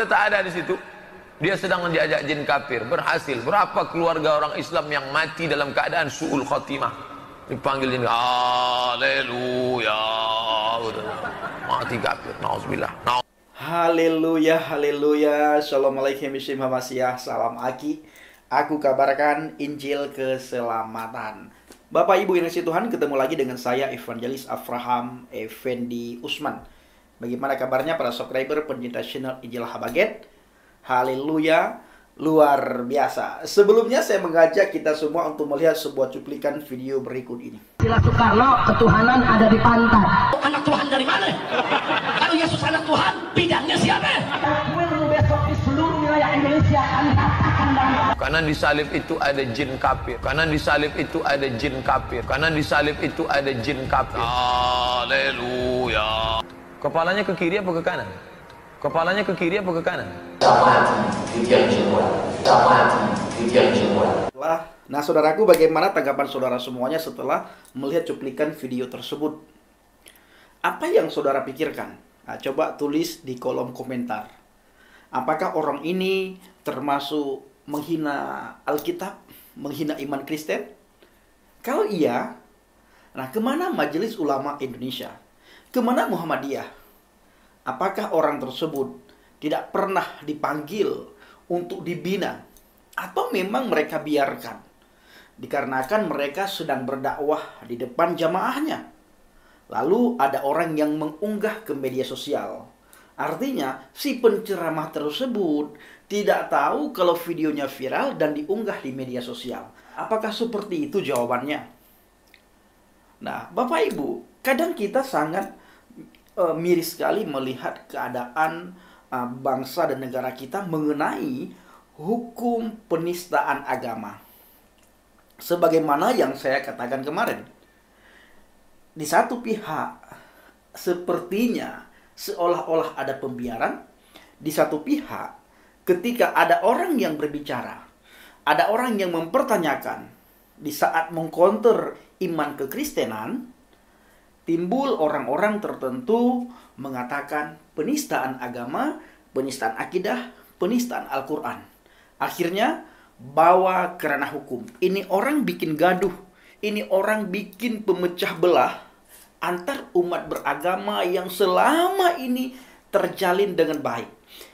Tak ada di situ. Dia sedang diajak jin kafir. Berhasil. Berapa keluarga orang Islam yang mati dalam keadaan su'ul khatimah? Dipanggil jin, haleluya. Mati kafir. Nauzubillah. Haleluya, haleluya. Assalamualaikum warahmatullahi wabarakatuh. Salam Aki. Aku kabarkan Injil keselamatan. Bapak Ibu yang kasih Tuhan, ketemu lagi dengan saya Evangelis Avraham Effendi Usman. Bagaimana kabarnya para subscriber pencinta channel Injil Habaget? Haleluya, luar biasa. Sebelumnya saya mengajak kita semua untuk melihat sebuah cuplikan video berikut ini. Istilah Soekarno, ketuhanan ada di pantat. Anak Tuhan dari mana? Kalau Yesus anak Tuhan, bidangnya siapa? Besok di seluruh wilayah Indonesia kami katakan dalam Karena di salib itu ada jin kafir. Karena di salib itu ada jin kafir. Karena di salib itu ada jin kafir. Haleluya. Kepalanya ke kiri apa ke kanan? Kepalanya ke kiri apa ke kanan? Nah, saudaraku, bagaimana tanggapan saudara semuanya setelah melihat cuplikan video tersebut? Apa yang saudara pikirkan? Nah, coba tulis di kolom komentar. Apakah orang ini termasuk menghina Alkitab, menghina iman Kristen? Kalau iya, nah kemana Majelis Ulama Indonesia? Kemana Muhammadiyah? Apakah orang tersebut tidak pernah dipanggil untuk dibina? Atau memang mereka biarkan? Dikarenakan mereka sedang berdakwah di depan jamaahnya. Lalu ada orang yang mengunggah ke media sosial. Artinya si penceramah tersebut tidak tahu kalau videonya viral dan diunggah di media sosial. Apakah seperti itu jawabannya? Nah, Bapak Ibu, kadang kita sangat miris sekali melihat keadaan bangsa dan negara kita mengenai hukum penistaan agama. Sebagaimana yang saya katakan kemarin, di satu pihak sepertinya seolah-olah ada pembiaran. Di satu pihak, ketika ada orang yang berbicara, ada orang yang mempertanyakan, di saat mengcounter iman kekristenan, timbul orang-orang tertentu mengatakan penistaan agama, penistaan akidah, penistaan Al-Quran. Akhirnya bawa ke ranah hukum. Ini orang bikin gaduh, ini orang bikin pemecah belah antar umat beragama yang selama ini terjalin dengan baik,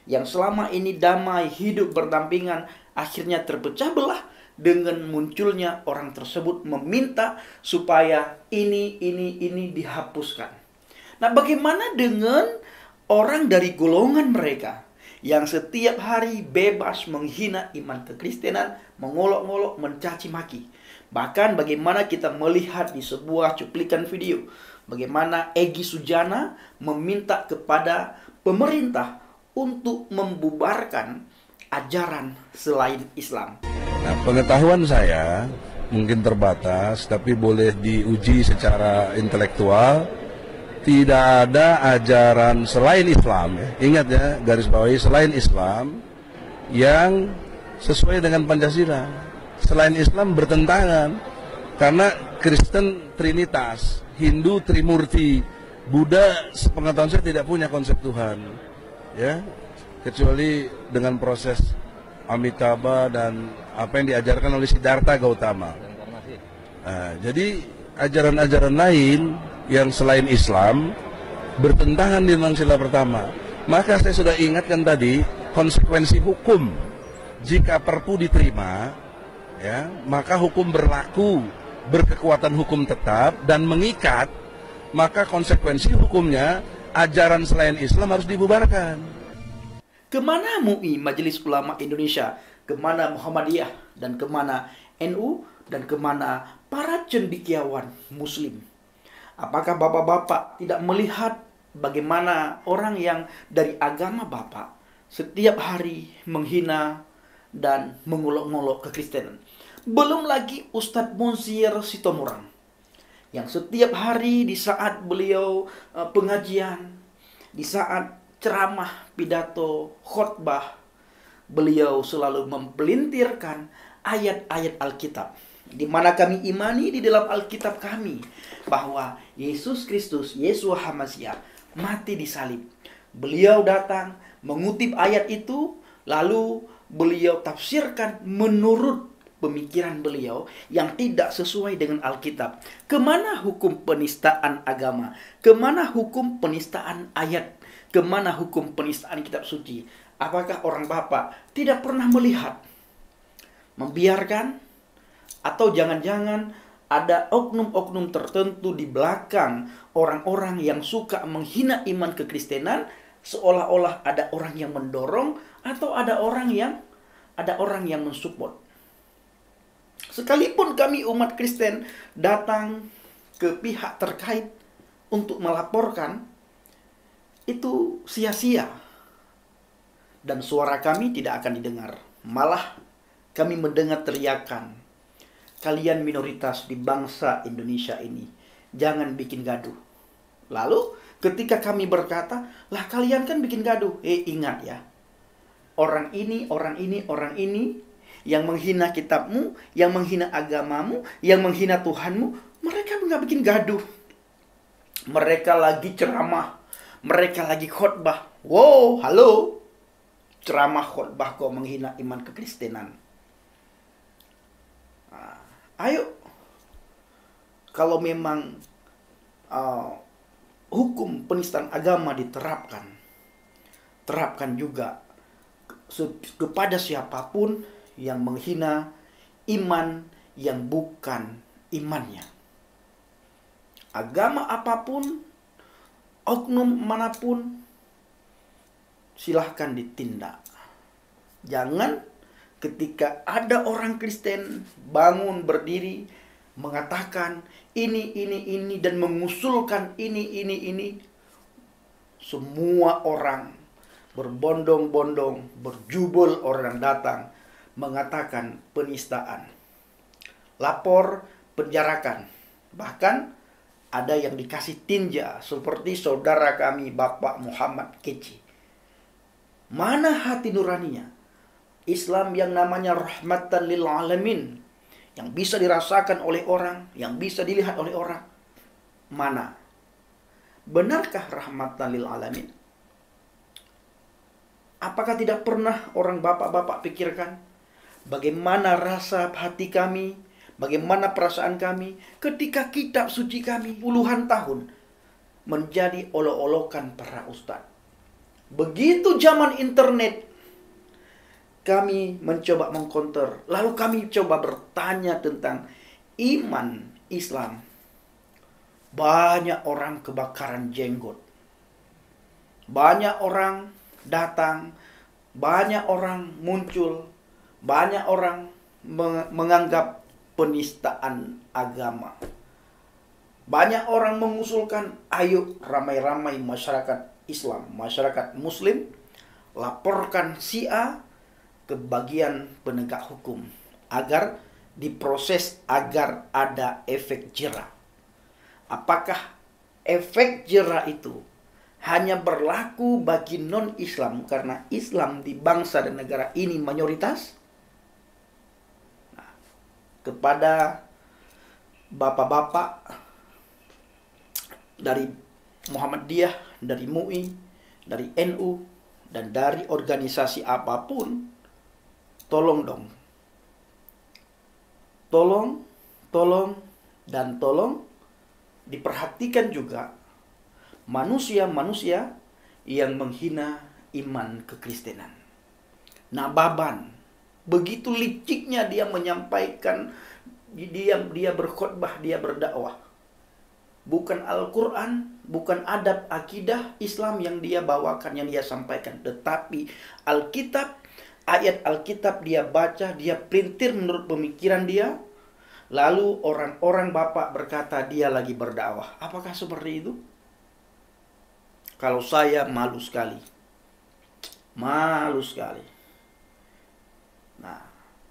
yang selama ini damai, hidup berdampingan, akhirnya terpecah belah dengan munculnya orang tersebut meminta supaya ini dihapuskan. Nah, bagaimana dengan orang dari golongan mereka yang setiap hari bebas menghina iman kekristenan, mengolok-olok, mencaci maki? Bahkan bagaimana kita melihat di sebuah cuplikan video, bagaimana Egy Sujana meminta kepada pemerintah untuk membubarkan ajaran selain Islam. Nah, pengetahuan saya mungkin terbatas, tapi boleh diuji secara intelektual. Tidak ada ajaran selain Islam, ya. Ingat ya, garis bawahi, selain Islam yang sesuai dengan Pancasila. Selain Islam bertentangan, karena Kristen Trinitas, Hindu Trimurti, Buddha sepengetahuan saya tidak punya konsep Tuhan, ya, kecuali dengan proses Amitabha dan apa yang diajarkan oleh Siddhartha Gautama. Nah, jadi ajaran-ajaran lain yang selain Islam bertentangan dengan sila pertama. Maka saya sudah ingatkan tadi konsekuensi hukum. Jika perpu diterima, ya, maka hukum berlaku, berkekuatan hukum tetap dan mengikat. Maka konsekuensi hukumnya ajaran selain Islam harus dibubarkan. Kemana MUI, Majelis Ulama Indonesia? Kemana Muhammadiyah? Dan kemana NU? Dan kemana para cendekiawan Muslim? Apakah bapak-bapak tidak melihat bagaimana orang yang dari agama bapak setiap hari menghina dan mengolok-olok kekristenan? Belum lagi Ustadz Monsir Sitomorang yang setiap hari di saat beliau pengajian, di saat ceramah, pidato, khotbah, beliau selalu mempelintirkan ayat-ayat Alkitab, di mana kami imani di dalam Alkitab kami bahwa Yesus Kristus, Yeshua HaMashiach, mati di salib. Beliau datang mengutip ayat itu, lalu beliau tafsirkan menurut pemikiran beliau yang tidak sesuai dengan Alkitab. Kemana hukum penistaan agama? Kemana hukum penistaan ayat? Kemana hukum penistaan kitab suci? Apakah orang Bapak tidak pernah melihat, membiarkan, atau jangan-jangan ada oknum-oknum tertentu di belakang orang-orang yang suka menghina iman kekristenan, seolah-olah ada orang yang mendorong atau ada orang yang mensupport. Sekalipun kami umat Kristen datang ke pihak terkait untuk melaporkan, itu sia-sia. Dan suara kami tidak akan didengar. Malah kami mendengar teriakan, kalian minoritas di bangsa Indonesia ini, jangan bikin gaduh. Lalu ketika kami berkata, lah kalian kan bikin gaduh. Ingat ya, orang ini yang menghina kitabmu, yang menghina agamamu, yang menghina Tuhanmu, mereka nggak bikin gaduh. Mereka lagi ceramah, mereka lagi khotbah. Wow, halo, ceramah khotbah kok menghina iman kekristenan. Nah, ayo, kalau memang hukum penistaan agama diterapkan, terapkan juga kepada siapapun yang menghina iman yang bukan imannya. Agama apapun, oknum manapun, silahkan ditindak. Jangan ketika ada orang Kristen bangun berdiri mengatakan ini dan mengusulkan ini, semua orang berbondong-bondong, berjubel orang datang mengatakan penistaan, lapor, penjarakan, bahkan ada yang dikasih tinja seperti saudara kami Bapak Muhammad Keci. Mana hati nuraninya? Islam yang namanya rahmatan lil alamin, yang bisa dirasakan oleh orang, yang bisa dilihat oleh orang, mana? Benarkah rahmatan lil alamin? Apakah tidak pernah orang bapak-bapak pikirkan bagaimana rasa hati kami, bagaimana perasaan kami ketika kitab suci kami puluhan tahun menjadi olok-olokan para ustadz? Begitu zaman internet, kami mencoba mengcounter, lalu kami coba bertanya tentang iman Islam. Banyak orang kebakaran jenggot. Banyak orang datang, banyak orang muncul, banyak orang menganggap penistaan agama. Banyak orang mengusulkan, ayo ramai-ramai masyarakat Islam, masyarakat Muslim, laporkan si A ke bagian penegak hukum agar diproses, agar ada efek jera. Apakah efek jera itu hanya berlaku bagi non-Islam karena Islam di bangsa dan negara ini mayoritas? Nah, kepada bapak-bapak dari Muhammadiyah, dari MUI, dari NU, dan dari organisasi apapun, tolong dong. Tolong diperhatikan juga manusia-manusia yang menghina iman kekristenan. Nababan, begitu liciknya dia menyampaikan, dia berkhotbah, dia berdakwah. Bukan Al-Quran, bukan adab akidah Islam yang dia bawakan, yang dia sampaikan, tetapi Alkitab, ayat Alkitab dia baca, dia printir menurut pemikiran dia. Lalu orang-orang bapak berkata dia lagi berdakwah. Apakah seperti itu? Kalau saya malu sekali. Malu sekali. Nah,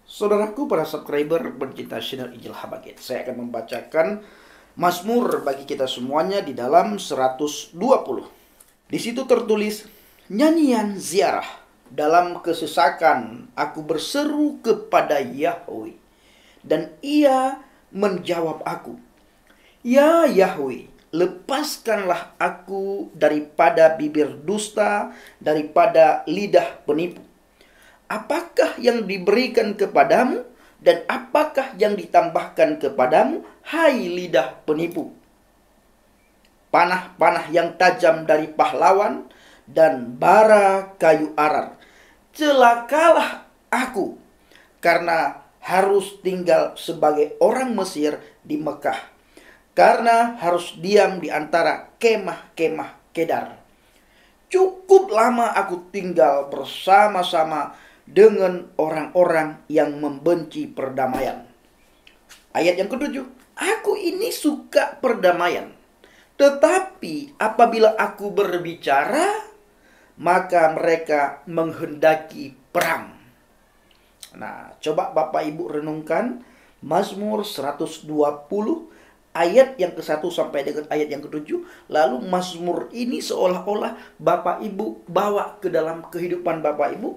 saudaraku para subscriber pencinta channel Injil Habaget, saya akan membacakan Mazmur bagi kita semuanya di dalam 120. Di situ tertulis, nyanyian ziarah. Dalam kesesakan aku berseru kepada Yahweh, dan ia menjawab aku. Ya Yahweh, lepaskanlah aku daripada bibir dusta, daripada lidah penipu. Apakah yang diberikan kepadamu dan apakah yang ditambahkan kepadamu, hai lidah penipu? Panah-panah yang tajam dari pahlawan dan bara kayu arar. Celakalah aku, karena harus tinggal sebagai orang Mesir di Mekah, karena harus diam di antara kemah-kemah Kedar. Cukup lama aku tinggal bersama-sama dengan orang-orang yang membenci perdamaian. Ayat yang ke-7, aku ini suka perdamaian, tetapi apabila aku berbicara, maka mereka menghendaki perang. Nah, coba Bapak Ibu renungkan Mazmur 120 ayat yang ke-1 sampai dengan ayat yang ke-7. Lalu Mazmur ini seolah-olah Bapak Ibu bawa ke dalam kehidupan Bapak Ibu.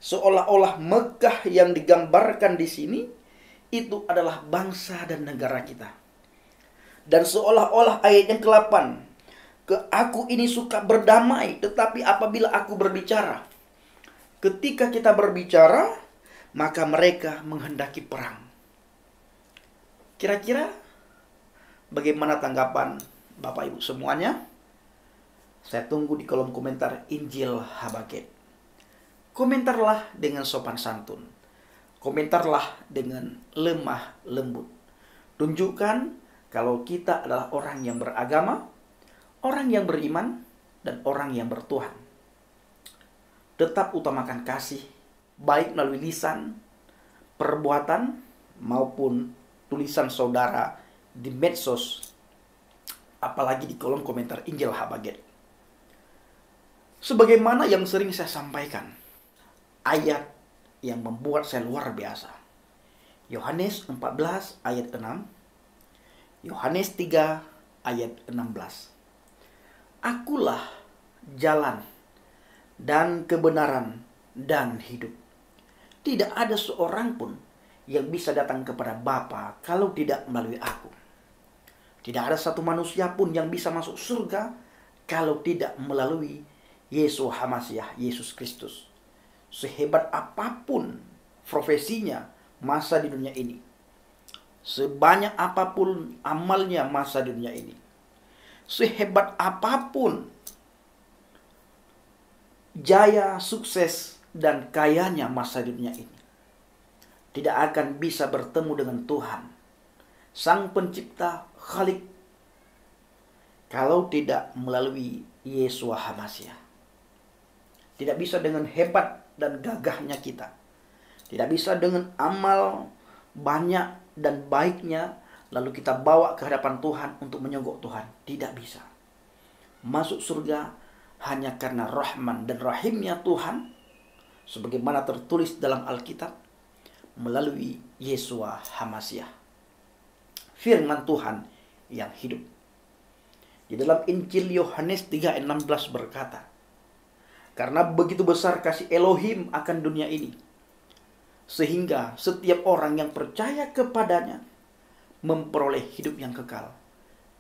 Seolah-olah Mekah yang digambarkan di sini itu adalah bangsa dan negara kita. Dan seolah-olah ayat yang ke-8, aku ini suka berdamai, tetapi apabila aku berbicara, ketika kita berbicara, maka mereka menghendaki perang. Kira-kira bagaimana tanggapan Bapak Ibu semuanya? Saya tunggu di kolom komentar Injil Habaget. Komentarlah dengan sopan santun. Komentarlah dengan lemah lembut. Tunjukkan kalau kita adalah orang yang beragama, orang yang beriman, dan orang yang bertuhan. Tetap utamakan kasih, baik melalui lisan, perbuatan, maupun tulisan saudara di medsos, apalagi di kolom komentar Injil Habaget. Sebagaimana yang sering saya sampaikan, ayat yang membuat saya luar biasa. Yohanes 14 ayat 6, Yohanes 3 ayat 16. Akulah jalan dan kebenaran dan hidup. Tidak ada seorang pun yang bisa datang kepada Bapa kalau tidak melalui aku. Tidak ada satu manusia pun yang bisa masuk surga kalau tidak melalui Yesus Hamasiah, Yesus Kristus. Sehebat apapun profesinya masa di dunia ini, sebanyak apapun amalnya masa di dunia ini, sehebat apapun jaya, sukses, dan kayanya masa di dunia ini, tidak akan bisa bertemu dengan Tuhan, Sang Pencipta Khalik, kalau tidak melalui Yesus Hamasiah. Tidak bisa dengan hebat dan gagahnya kita. Tidak bisa dengan amal banyak dan baiknya lalu kita bawa ke hadapan Tuhan untuk menyogok Tuhan. Tidak bisa. Masuk surga hanya karena rahman dan rahimnya Tuhan, sebagaimana tertulis dalam Alkitab, melalui Yesus Hamasiah, firman Tuhan yang hidup. Di dalam Injil Yohanes 3:16 berkata, karena begitu besar kasih Elohim akan dunia ini, sehingga setiap orang yang percaya kepadanya memperoleh hidup yang kekal,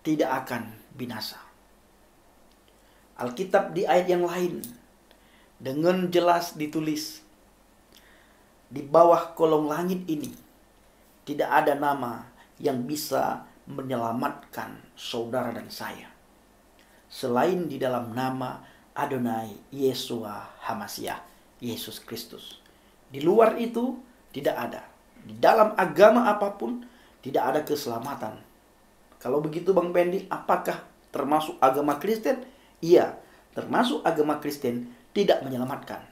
tidak akan binasa. Alkitab di ayat yang lain dengan jelas ditulis, di bawah kolong langit ini tidak ada nama yang bisa menyelamatkan saudara dan saya selain di dalam nama Adonai Yeshua Hamasiah, Yesus Kristus. Di luar itu tidak ada. Di dalam agama apapun tidak ada keselamatan. Kalau begitu Bang Pendi, apakah termasuk agama Kristen? Iya, termasuk agama Kristen tidak menyelamatkan.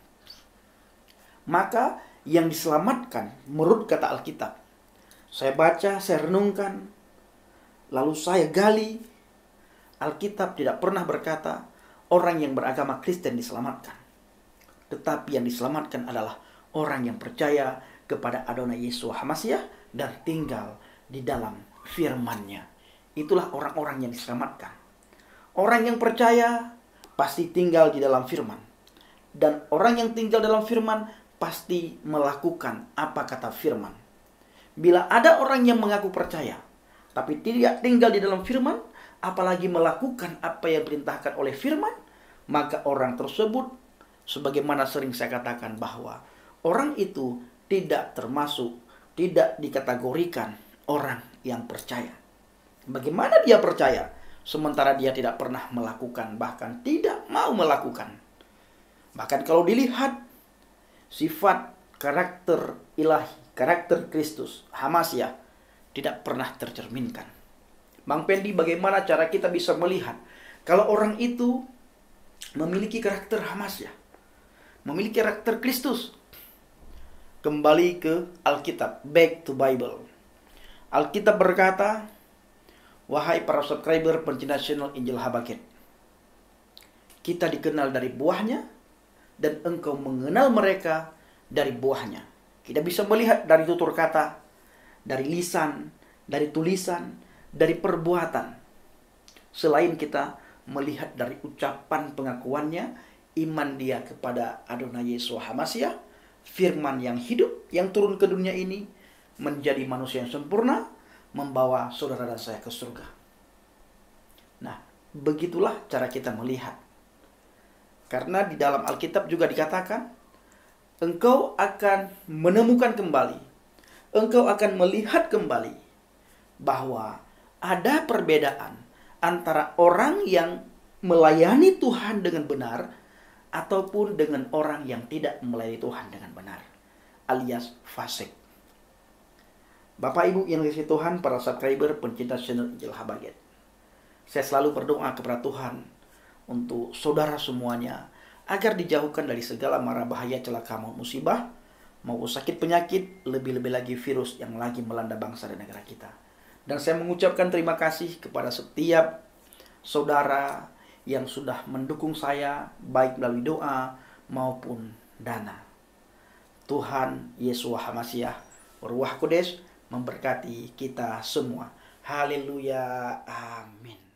Maka yang diselamatkan menurut kata Alkitab, saya baca, saya renungkan, lalu saya gali, Alkitab tidak pernah berkata orang yang beragama Kristen diselamatkan. Tetapi yang diselamatkan adalah orang yang percaya kepada Adonai Yesus Hamasiah dan tinggal di dalam firman-Nya. Itulah orang-orang yang diselamatkan. Orang yang percaya pasti tinggal di dalam firman. Dan orang yang tinggal dalam firman pasti melakukan apa kata firman. Bila ada orang yang mengaku percaya tapi tidak tinggal di dalam firman, apalagi melakukan apa yang diperintahkan oleh firman, maka orang tersebut, sebagaimana sering saya katakan, bahwa orang itu tidak termasuk, tidak dikategorikan orang yang percaya. Bagaimana dia percaya sementara dia tidak pernah melakukan, bahkan tidak mau melakukan? Bahkan kalau dilihat sifat karakter ilahi, karakter Kristus, Hamasyah, tidak pernah tercerminkan. Bang Pendi, bagaimana cara kita bisa melihat kalau orang itu memiliki karakter Hamasyah, memiliki karakter Kristus? Kembali ke Alkitab, back to Bible. Alkitab berkata, wahai para subscriber pencinta channel Injil Habakkuk, kita dikenal dari buahnya, dan engkau mengenal mereka dari buahnya. Kita bisa melihat dari tutur kata, dari lisan, dari tulisan, dari perbuatan. Selain kita melihat dari ucapan pengakuannya, iman dia kepada Adonai Yeshua HaMashiach, firman yang hidup, yang turun ke dunia ini, menjadi manusia yang sempurna, membawa saudara dan saya ke surga. Nah, begitulah cara kita melihat. Karena di dalam Alkitab juga dikatakan, engkau akan menemukan kembali, engkau akan melihat kembali bahwa ada perbedaan antara orang yang melayani Tuhan dengan benar ataupun dengan orang yang tidak melayani Tuhan dengan benar, alias fasik. Bapak Ibu yang dikasihi Tuhan, para subscriber pencinta channel Injil Habakkuk, saya selalu berdoa kepada Tuhan untuk saudara semuanya, agar dijauhkan dari segala mara bahaya, celaka maupun musibah, maupun sakit penyakit, lebih-lebih lagi virus yang lagi melanda bangsa dan negara kita. Dan saya mengucapkan terima kasih kepada setiap saudara yang sudah mendukung saya, baik melalui doa maupun dana. Tuhan Yeshua HaMashiach, Ruach Kudus, memberkati kita semua. Haleluya. Amin.